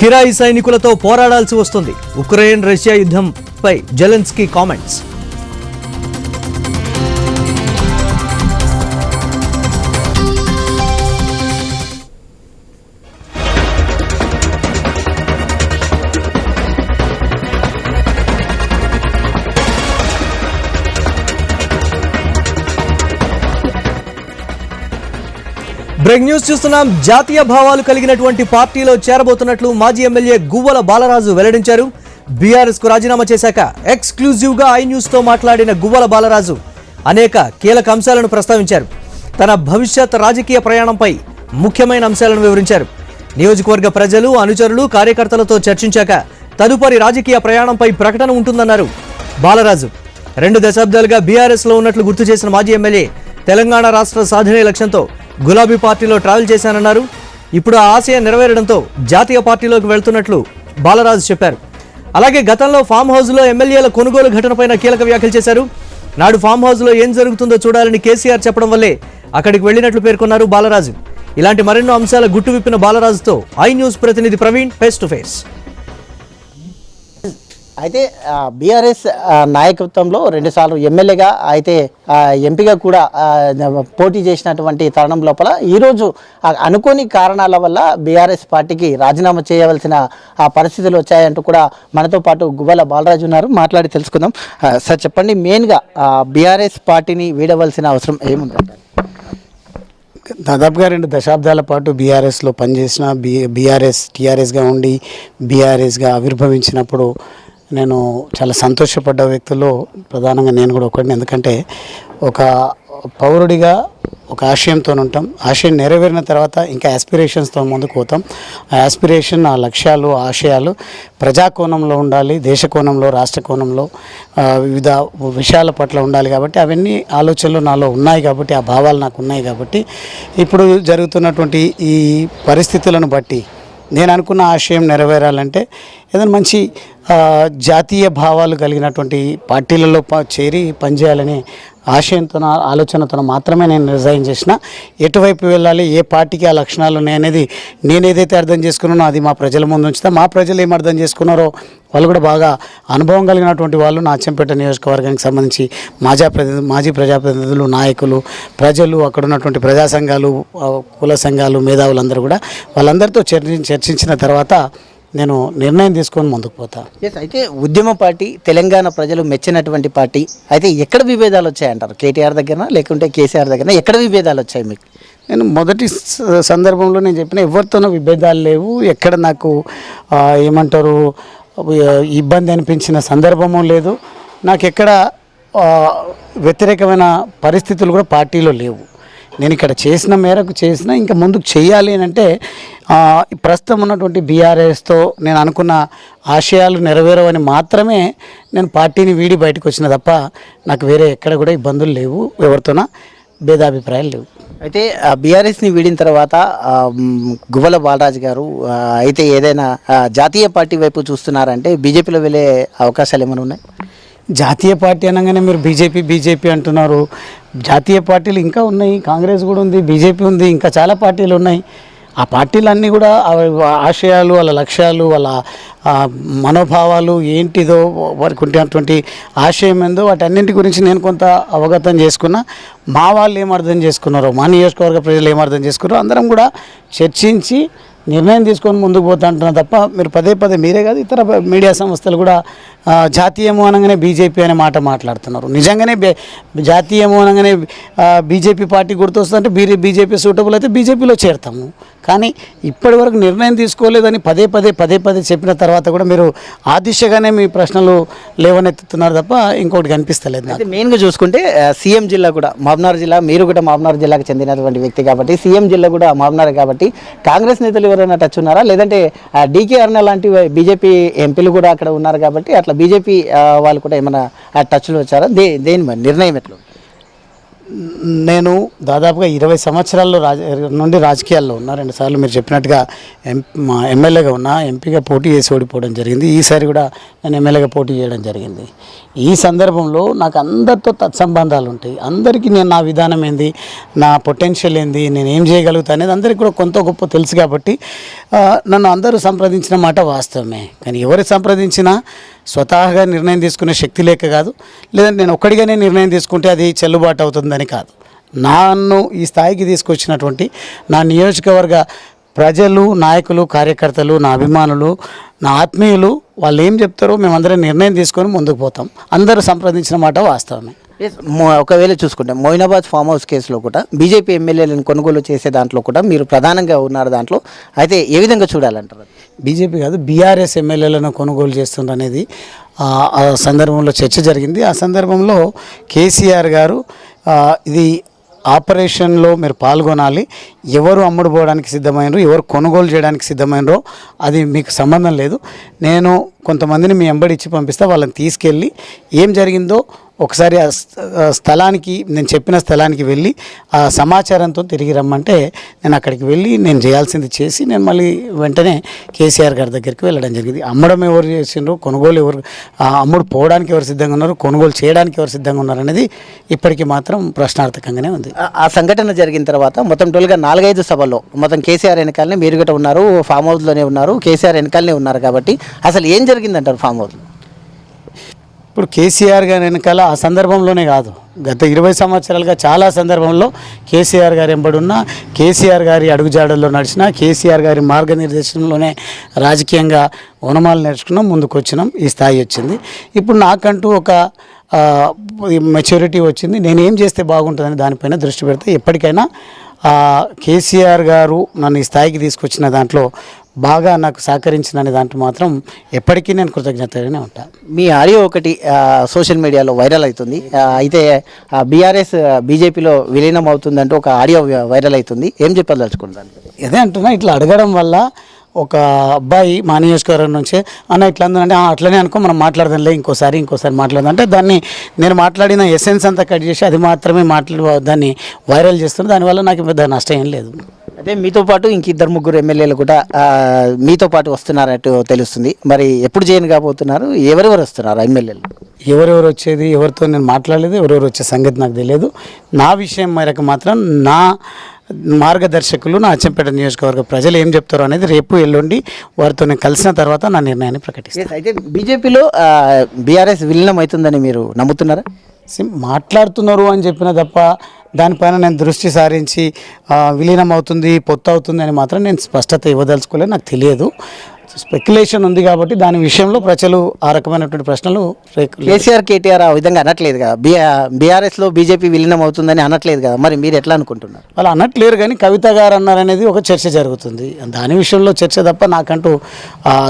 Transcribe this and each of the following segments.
కిరాయి సైనికులతో పోరాడాల్సి వస్తుంది. ఉక్రెయిన్ రష్యా యుద్ధంపై జెలెన్స్కీ కామెంట్స్. బ్రేక్ న్యూస్ చూస్తున్నాం. జాతీయ భావాలు కలిగినటువంటి పార్టీలో చేరబోతున్నట్లు మాజీ ఎమ్మెల్యే గువ్వల బాలరాజు వెల్లడించారు. బీఆర్ఎస్ కు రాజీనామా చేశాక ఎక్స్క్లూజివ్ గా ఐ న్యూస్ తో మాట్లాడిన గువ్వల బాలరాజు అనేక కీలక అంశాలను ప్రస్తావించారు. తన భవిష్యత్ రాజకీయ ప్రయాణంపై ముఖ్యమైన అంశాలను వివరించారు. నియోజకవర్గ ప్రజలు, అనుచరులు, కార్యకర్తలతో చర్చించాక తదుపరి రాజకీయ ప్రయాణంపై ప్రకటన ఉంటుందన్నారు బాలరాజు. 2 దశాబ్దాలుగా బీఆర్ఎస్ లో ఉన్నట్లు గుర్తు చేసిన మాజీ ఎమ్మెల్యే తెలంగాణ రాష్ట్ర సాధనే లక్ష్యంతో గులాబీ పార్టీలో ట్రావెల్ చేశానన్నారు. ఇప్పుడు ఆ ఆశయం నెరవేరడంతో జాతీయ పార్టీలోకి వెళ్తున్నట్లు బాలరాజు చెప్పారు. అలాగే గతంలో ఫామ్ హౌస్ లో ఎమ్మెల్యేల కొనుగోలు ఘటనపైన కీలక వ్యాఖ్యలు చేశారు. నాడు ఫామ్ హౌస్ లో ఏం జరుగుతుందో చూడాలని కేసీఆర్ చెప్పడం వల్లే అక్కడికి వెళ్లినట్లు పేర్కొన్నారు బాలరాజు. ఇలాంటి మరెన్నో అంశాల గుట్టు విప్పిన బాలరాజుతో ఐ న్యూస్ ప్రతినిధి ప్రవీణ్ ఫేస్ టు ఫేస్. అయితే బీఆర్ఎస్ నాయకత్వంలో 2 సార్లు ఎమ్మెల్యేగా అయితే ఎంపీగా కూడా పోటీ చేసినటువంటి తరుణం లోపల ఈరోజు అనుకోని కారణాల వల్ల బీఆర్ఎస్ పార్టీకి రాజీనామా చేయవలసిన పరిస్థితులు వచ్చాయంటూ కూడా మనతో పాటు గువ్వల బాలరాజు ఉన్నారు. మాట్లాడి తెలుసుకుందాం. సార్ చెప్పండి, మెయిన్గా బీఆర్ఎస్ పార్టీని వీడవలసిన అవసరం ఏముందంటారు? దాదాపుగా 2 దశాబ్దాల పాటు బీఆర్ఎస్లో పనిచేసిన టీఆర్ఎస్గా ఉండి బీఆర్ఎస్గా ఆవిర్భవించినప్పుడు నేను చాలా సంతోషపడ్డ వ్యక్తుల్లో ప్రధానంగా నేను కూడా ఒకటిని. ఎందుకంటే ఒక పౌరుడిగా ఒక ఆశయంతో ఉంటాం. ఆశయం నెరవేరిన తర్వాత ఇంకా యాస్పిరేషన్స్తో ముందుకు పోతాం. ఆ యాస్పిరేషన్, ఆ లక్ష్యాలు, ఆశయాలు ప్రజాకోణంలో ఉండాలి, దేశ కోణంలో, రాష్ట్ర కోణంలో, వివిధ విషయాల పట్ల ఉండాలి. కాబట్టి అవన్నీ ఆలోచనలు నాలో ఉన్నాయి. కాబట్టి ఆ భావాలు నాకు ఉన్నాయి. కాబట్టి ఇప్పుడు జరుగుతున్నటువంటి ఈ పరిస్థితులను బట్టి నేను అనుకున్న ఆశయం నెరవేరాలంటే ఏదైనా మంచి జాతీయ భావాలు కలిగినటువంటి పార్టీలలో చేరి పనిచేయాలని ఆశయంతో, ఆలోచనతో మాత్రమే నేను రిజైన్ చేసిన. ఎటువైపు వెళ్ళాలి, ఏ పార్టీకి ఆ లక్షణాలు ఉన్నాయనేది నేను ఏదైతే అర్థం చేసుకున్నానో అది మా ప్రజల ముందు ఉంచుతా. మా ప్రజలు ఏం అర్థం చేసుకున్నారో వాళ్ళు కూడా బాగా అనుభవం కలిగినటువంటి వాళ్ళు, నా అచ్చంపేట నియోజకవర్గానికి సంబంధించి మాజీ ప్రజాప్రతినిధులు, నాయకులు, ప్రజలు, అక్కడ ఉన్నటువంటి ప్రజా సంఘాలు, కుల సంఘాలు, మేధావులందరూ కూడా వాళ్ళందరితో చర్చించిన తర్వాత నేను నిర్ణయం తీసుకొని ముందుకు పోతా. అయితే ఉద్యమ పార్టీ, తెలంగాణ ప్రజలు మెచ్చినటువంటి పార్టీ. అయితే ఎక్కడ విభేదాలు వచ్చాయంటారు? కేటీఆర్ దగ్గర లేకుంటే కేసీఆర్ దగ్గర ఎక్కడ విభేదాలు వచ్చాయి మీకు? నేను మొదటి సందర్భంలో నేను చెప్పిన ఎవరితోనూ విభేదాలు లేవు. ఎక్కడ నాకు ఏమంటారు ఇబ్బంది అనిపించిన సందర్భము లేదు. నాకు ఎక్కడ వ్యతిరేకమైన పరిస్థితులు కూడా పార్టీలో లేవు. నేను ఇక్కడ చేసిన మేరకు చేసిన, ఇంకా ముందుకు చేయాలి అని అంటే ప్రస్తుతం ఉన్నటువంటి బీఆర్ఎస్తో నేను అనుకున్న ఆశయాలు నెరవేరవని మాత్రమే నేను పార్టీని వీడి బయటకు వచ్చిన తప్ప నాకు వేరే ఎక్కడ కూడా ఇబ్బందులు లేవు, ఎవరితోనా భేదాభిప్రాయాలు లేవు. అయితే బీఆర్ఎస్ని వీడిన తర్వాత గువ్వల బాలరాజు గారు అయితే ఏదైనా జాతీయ పార్టీ వైపు చూస్తున్నారంటే బీజేపీలో వెళ్ళే అవకాశాలు ఏమైనా ఉన్నాయి? జాతీయ పార్టీ అనగానే మీరు బీజేపీ అంటున్నారు. జాతీయ పార్టీలు ఇంకా ఉన్నాయి. కాంగ్రెస్ కూడా ఉంది, బీజేపీ ఉంది, ఇంకా చాలా పార్టీలు ఉన్నాయి. ఆ పార్టీలన్నీ కూడా ఆశయాలు, వాళ్ళ లక్ష్యాలు, వాళ్ళ మనోభావాలు ఏంటిదో, వారికి ఉన్నటువంటి ఆశయం ఏందో వాటన్నింటి గురించి నేను కొంత అవగతం చేసుకున్నా. మా వాళ్ళు ఏం అర్థం చేసుకున్నారో, మా నియోజకవర్గ ప్రజలు ఏం అర్థం చేసుకున్నారో అందరం కూడా చర్చించి నిర్ణయం తీసుకొని ముందుకు పోతా అంటున్నా తప్ప మీరు పదే మీరే కాదు ఇతర మీడియా సంస్థలు కూడా జాతీయము అనగానే బీజేపీ అనే మాట మాట్లాడుతున్నారు. నిజంగానే జాతీయము అనగానే బీజేపీ పార్టీ గుర్తొస్తుందంటే బీజేపీ సూటబుల్ అయితే బీజేపీలో చేరుతాము. కానీ ఇప్పటి వరకు నిర్ణయం తీసుకోలేదని పదే చెప్పిన తర్వాత కూడా మీరు ఆ దిశగానే మీ ప్రశ్నలు లేవనెత్తుతున్నారు తప్ప ఇంకోటి కనిపిస్తలేదు. అయితే మెయిన్గా చూసుకుంటే సీఎం జిల్లా కూడా మహబూబ్నగర్ జిల్లా, మీరు కూడా మహబూబ్నగర్ జిల్లాకు చెందినటువంటి వ్యక్తి కాబట్టి సీఎం జిల్లా కూడా మహబూబ్నగర్ కాబట్టి కాంగ్రెస్ నేతలు ఎవరైనా టచ్ ఉన్నారా? లేదంటే డీకే అరుణ లాంటి బీజేపీ ఎంపీలు కూడా అక్కడ ఉన్నారు కాబట్టి అట్లా బీజేపీ వాళ్ళు కూడా ఏమైనా టచ్లో వచ్చారా? దేని నిర్ణయం ఎట్లా? నేను దాదాపుగా 20 సంవత్సరాల్లో నుండి రాజకీయాల్లో ఉన్నా. 2 సార్లు మీరు చెప్పినట్టుగా ఎమ్మెల్యేగా ఉన్నా, ఎంపీగా పోటీ చేసి ఓడిపోవడం జరిగింది. ఈసారి కూడా నేను ఎమ్మెల్యేగా పోటీ చేయడం జరిగింది. ఈ సందర్భంలో నాకు అందరితో తత్సంబంధాలు ఉంటాయి. అందరికీ నేను నా విధానం ఏంది, నా పొటెన్షియల్ ఏంది, నేను ఏం చేయగలుగుతా అనేది అందరికీ కూడా కొంత గొప్ప తెలుసు. కాబట్టి నన్ను అందరూ సంప్రదించిన మాట వాస్తవమే. కానీ ఎవరు సంప్రదించినా స్వతహాగా నిర్ణయం తీసుకునే శక్తి లేక కాదు, లేదంటే నేను ఒక్కడిగానే నిర్ణయం తీసుకుంటే అది చెల్లుబాటు అవుతుందని కాదు. నన్ను ఈ స్థాయికి తీసుకొచ్చినటువంటి నా నియోజకవర్గ ప్రజలు, నాయకులు, కార్యకర్తలు, నా అభిమానులు, నా ఆత్మీయులు, వాళ్ళు ఏం చెప్తారో మేమందరం నిర్ణయం తీసుకొని ముందుకు పోతాం. అందరూ సంప్రదించిన మాట వాస్తవమే. ఒకవేళ చూసుకుంటే మోయినాబాద్ ఫామ్ హౌస్ కేసులో కూడా బీజేపీ ఎమ్మెల్యేలను కొనుగోలు చేసే దాంట్లో కూడా మీరు ప్రధానంగా ఉన్నారు దాంట్లో. అయితే ఏ విధంగా చూడాలంటారు? బీజేపీ కాదు, బీఆర్ఎస్ ఎమ్మెల్యేలను కొనుగోలు చేస్తుండ్రు అనేది ఆ సందర్భంలో చర్చ జరిగింది. ఆ సందర్భంలో కేసీఆర్ గారు ఇది ఆపరేషన్లో మీరు పాల్గొనాలి, ఎవరు అమ్ముడు పోవడానికి సిద్ధమైనరు, ఎవరు కొనుగోలు చేయడానికి సిద్ధమైనరో అది మీకు సంబంధం లేదు, నేను కొంతమందిని మీ వెంబడి ఇచ్చి పంపిస్తా, వాళ్ళని తీసుకెళ్ళి ఏం జరిగిందో ఒకసారి ఆ స్థలానికి, నేను చెప్పిన స్థలానికి వెళ్ళి ఆ సమాచారంతో తిరిగి రమ్మంటే నేను అక్కడికి వెళ్ళి నేను చేయాల్సింది చేసి నేను మళ్ళీ వెంటనే కేసీఆర్ గారి దగ్గరికి వెళ్ళడం జరిగింది. అమ్మడం ఎవరు చేసిండ్రు, కొనుగోలు ఎవరు, అమ్ముడు పోవడానికి ఎవరు సిద్ధంగా ఉన్నారు, కొనుగోలు చేయడానికి ఎవరు సిద్ధంగా ఉన్నారు అనేది ఇప్పటికీ మాత్రం ప్రశ్నార్థకంగానే ఉంది. ఆ సంఘటన జరిగిన తర్వాత మొత్తం టోల్గా 4-5 సభల్లో మొత్తం కేసీఆర్ వెనకాలనే మీరు కూడా ఉన్నారు, ఫామ్ హౌస్లోనే ఉన్నారు, కేసీఆర్ వెనకాలనే ఉన్నారు. కాబట్టి అసలు ఏం జరిగిందంటారు ఫామ్ హౌస్లో? ఇప్పుడు కేసీఆర్ గారి వెనకాల ఆ సందర్భంలోనే కాదు, గత 20 సంవత్సరాలుగా చాలా సందర్భంలో కేసీఆర్ గారు ఎంబడున్న, కేసీఆర్ గారి అడుగుజాడల్లో నడిచిన, కేసీఆర్ గారి మార్గనిర్దేశంలోనే రాజకీయంగా ఓనమాలు నేర్చుకున్నాం, ముందుకు వచ్చినాం, ఈ స్థాయి వచ్చింది. ఇప్పుడు నాకంటూ ఒక మెచ్యూరిటీ వచ్చింది, నేను ఏం చేస్తే బాగుంటుందని దానిపైన దృష్టి పెడితే ఎప్పటికైనా కేసీఆర్ గారు నన్ను ఈ స్థాయికి తీసుకొచ్చిన దాంట్లో బాగా నాకు సహకరించిన దాంట్లో మాత్రం ఎప్పటికీ నేను కృతజ్ఞతగానే ఉంటాను. మీ ఆడియో ఒకటి సోషల్ మీడియాలో వైరల్ అవుతుంది. అయితే బీఆర్ఎస్ బీజేపీలో విలీనం అవుతుందంటూ ఒక ఆడియో వైరల్ అవుతుంది. ఏం చెప్పదలుచుకుంటాను? అదే అంటున్నా, ఇట్లా అడగడం వల్ల ఒక అబ్బాయి మా నియోజకవర్గం నుంచే అన్న ఇట్లా అందరంటే అట్లనే అనుకో, మనం మాట్లాడదాంలే, ఇంకోసారి మాట్లాడదాం అంటే దాన్ని నేను మాట్లాడిన ఎసెన్స్ అంతా కట్ చేసి అది మాత్రమే దాన్ని వైరల్ చేస్తున్నాను. దానివల్ల నాకు పెద్ద నష్టం ఏం లేదు. అయితే మీతో పాటు ఇంక 2-3 ఎమ్మెల్యేలు కూడా మీతో పాటు వస్తున్నారట్టు తెలుస్తుంది. మరి ఎప్పుడు చేయను కాబోతున్నారు? ఎవరెవరు వస్తున్నారు ఎమ్మెల్యేలు? ఎవరెవరు వచ్చేది, ఎవరితో నేను మాట్లాడలేదు, ఎవరెవరు వచ్చే సంగతి నాకు తెలియదు. నా విషయం మేరకు మాత్రం నా మార్గదర్శకులు, నా అచ్చంపేట నియోజకవర్గ ప్రజలు ఏం చెప్తారో అనేది రేపు ఎల్లుండి వారితో నేను కలిసిన తర్వాత నా నిర్ణయాన్ని ప్రకటిస్తాను. అయితే బీజేపీలో బీఆర్ఎస్ విలీనం అవుతుందని మీరు నమ్ముతున్నారా? మాట్లాడుతున్నారు అని చెప్పిన తప్ప దానిపైన నేను దృష్టి సారించి విలీనం అవుతుంది, పొత్తు అవుతుంది అని మాత్రం నేను స్పష్టత ఇవ్వదలుచుకోలేదు. నాకు తెలియదు, స్పెక్యులేషన్ ఉంది కాబట్టి దాని విషయంలో ప్రజలు ఆ రకమైనటువంటి ప్రశ్నలు. కేసీఆర్, కేటీఆర్ ఆ విధంగా అనట్లేదు కదా, బీఆర్ఎస్లో బీజేపీ విలీనం అవుతుందని అనట్లేదు కదా, మరి మీరు ఎట్లా అనుకుంటున్నారు? వాళ్ళు అనట్లేరు, కానీ కవిత గారు అన్నారనేది ఒక చర్చ జరుగుతుంది. దాని విషయంలో చర్చ తప్ప నాకంటూ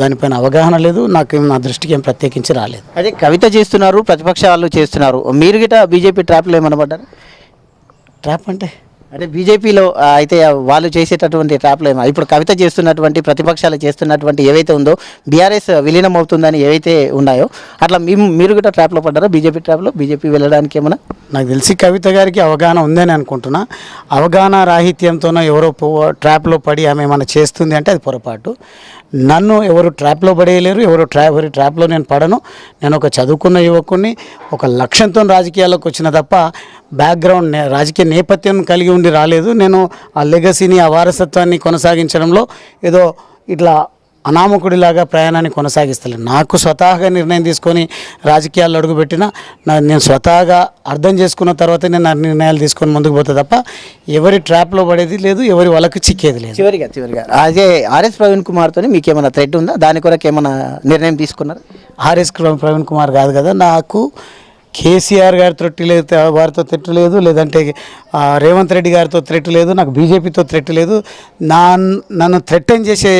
దానిపైన అవగాహన లేదు, నాకు నా దృష్టికి ఏం ప్రత్యేకించి రాలేదు. అదే కవిత చేస్తున్నారు, ప్రతిపక్షాలు చేస్తున్నారు, మీరు గిట్ట బీజేపీ ట్రాప్లో ఏమనబడ్డారు? ట్రాప్ అంటే బీజేపీలో అయితే వాళ్ళు చేసేటటువంటి ట్రాప్లో ఇప్పుడు కవిత చేస్తున్నటువంటి, ప్రతిపక్షాలు చేస్తున్నటువంటి ఏవైతే ఉందో బీఆర్ఎస్ విలీనం అవుతుందని ఏవైతే ఉన్నాయో అట్లా మీరు కూడా ట్రాప్లో పడ్డారా? బీజేపీ ట్రాప్లో, బీజేపీ వెళ్ళడానికి ఏమన్నా? నాకు తెలిసి కవిత గారికి అవగాహన ఉందని అనుకుంటున్నా. అవగాహన రాహిత్యంతోనో ఎవరో ట్రాప్లో పడి ఆమె ఏమైనా చేస్తుంది అంటే అది పొరపాటు. నన్ను ఎవరు ట్రాప్లో పడేయలేరు, ఎవరి ట్రాప్లో నేను పడను. నేను ఒక చదువుకున్న యువకుడిని, ఒక లక్ష్యంతో రాజకీయాల్లోకి వచ్చిన తప్ప బ్యాక్గ్రౌండ్ రాజకీయ నేపథ్యం కలిగి ఉండి రాలేదు. నేను ఆ లెగసీని, ఆ వారసత్వాన్ని కొనసాగించడంలో ఏదో ఇట్లా అనామకుడిలాగా ప్రయాణాన్ని కొనసాగిస్తలేదు. నాకు స్వతహాగా నిర్ణయం తీసుకొని రాజకీయాల్లో అడుగుపెట్టినా నేను స్వతహాగా అర్థం చేసుకున్న తర్వాత నేను నిర్ణయాలు తీసుకొని ముందుకు పోతా తప్ప ఎవరి ట్రాప్లో పడేది లేదు, ఎవరి వాళ్ళకి చిక్కేది లేదు. చివరిగా అదే ఆర్ఎస్ ప్రవీణ్ కుమార్తో మీకు ఏమైనా థ్రెట్ ఉందా? దాని కొరకు ఏమైనా నిర్ణయం తీసుకున్నారు? ఆర్ఎస్ ప్రవీణ్ కుమార్ కాదు కదా, నాకు కేసీఆర్ గారితో థ్రెట్ లేదు, వారితో థ్రెట్ లేదు, లేదంటే రేవంత్ రెడ్డి గారితో థ్రెట్ లేదు, నాకు బీజేపీతో థ్రెట్ లేదు. నన్ను థ్రెటన్ చేసే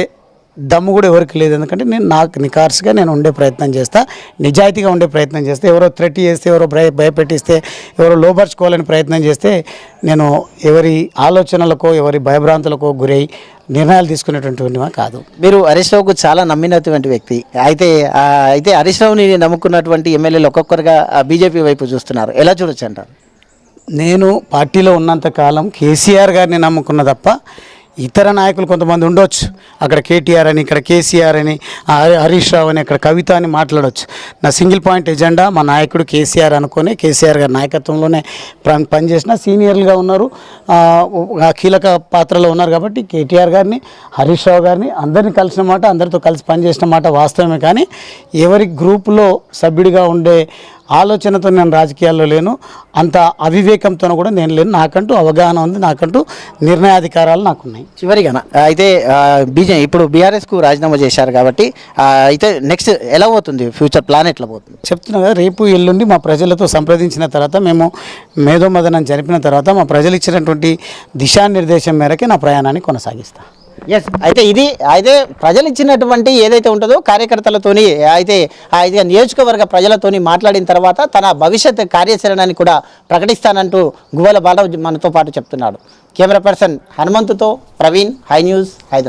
దమ్ము కూడా ఎవరికి లేదు. ఎందుకంటే నాకు నికార్సుగా నేను ఉండే ప్రయత్నం చేస్తా, నిజాయితీగా ఉండే ప్రయత్నం చేస్తే, ఎవరో థ్రెట్ చేస్తే, ఎవరో భయపెట్టిస్తే, ఎవరో లోపరుచుకోవాలని ప్రయత్నం చేస్తే నేను ఎవరి ఆలోచనలకో ఎవరి భయభ్రాంతులకో గురై నిర్ణయాలు తీసుకునేటువంటివి కాదు. మీరు హరీష్ రావుకు చాలా నమ్మినటువంటి వ్యక్తి. అయితే హరీష్ రావుని నమ్ముకున్నటువంటి ఎమ్మెల్యేలు ఒక్కొక్కరుగా బీజేపీ వైపు చూస్తున్నారు, ఎలా చూడొచ్చు అంటారు? నేను పార్టీలో ఉన్నంత కాలం కేసీఆర్ గారిని నమ్ముకున్న తప్ప ఇతర నాయకులు కొంతమంది ఉండొచ్చు. అక్కడ కేటీఆర్ అని, ఇక్కడ కేసీఆర్ అని, హరీష్ రావు అని, అక్కడ కవిత అని మాట్లాడవచ్చు. నా సింగిల్ పాయింట్ ఎజెండా మా నాయకుడు కేసీఆర్ అనుకొని కేసీఆర్ గారి నాయకత్వంలోనే పనిచేసిన సీనియర్లుగా ఉన్నారు, కీలక పాత్రలో ఉన్నారు. కాబట్టి కేటీఆర్ గారిని, హరీష్ రావు గారిని అందరినీ కలిసిన మాట, అందరితో కలిసి పనిచేసిన మాట వాస్తవమే. కానీ ఎవరి గ్రూపులో సభ్యుడిగా ఉండే ఆలోచనతో నేను రాజకీయాల్లో లేను, అంత అవివేకంతో కూడా నేను లేను. నాకంటూ అవగాహన ఉంది, నాకంటూ నిర్ణయాధికారాలు నాకున్నాయి. చివరిగా అయితే ఇప్పుడు బీఆర్ఎస్కు రాజీనామా చేశారు కాబట్టి అయితే నెక్స్ట్ ఎలా పోతుంది, ఫ్యూచర్ ప్లాన్ ఎట్లా పోతుంది? చెప్తున్నా కదా, రేపు ఎల్లుండి మా ప్రజలతో సంప్రదించిన తర్వాత, మేము మేధోమదనం జరిపిన తర్వాత మా ప్రజలు ఇచ్చినటువంటి దిశానిర్దేశం మేరకే నా ప్రయాణాన్ని కొనసాగిస్తాను. ఎస్, అయితే ప్రజలు ఇచ్చినటువంటి ఏదైతే ఉంటుందో కార్యకర్తలతోని అయితే నియోజకవర్గ ప్రజలతోని మాట్లాడిన తర్వాత తన భవిష్యత్ కార్యాచరణని కూడా ప్రకటిస్తానంటూ గువ్వల బాలరాజు మనతో పాటు చెప్తున్నాడు. కెమెరా పర్సన్ హనుమంతుతో ప్రవీణ్, హై న్యూస్, హైదరాబాద్.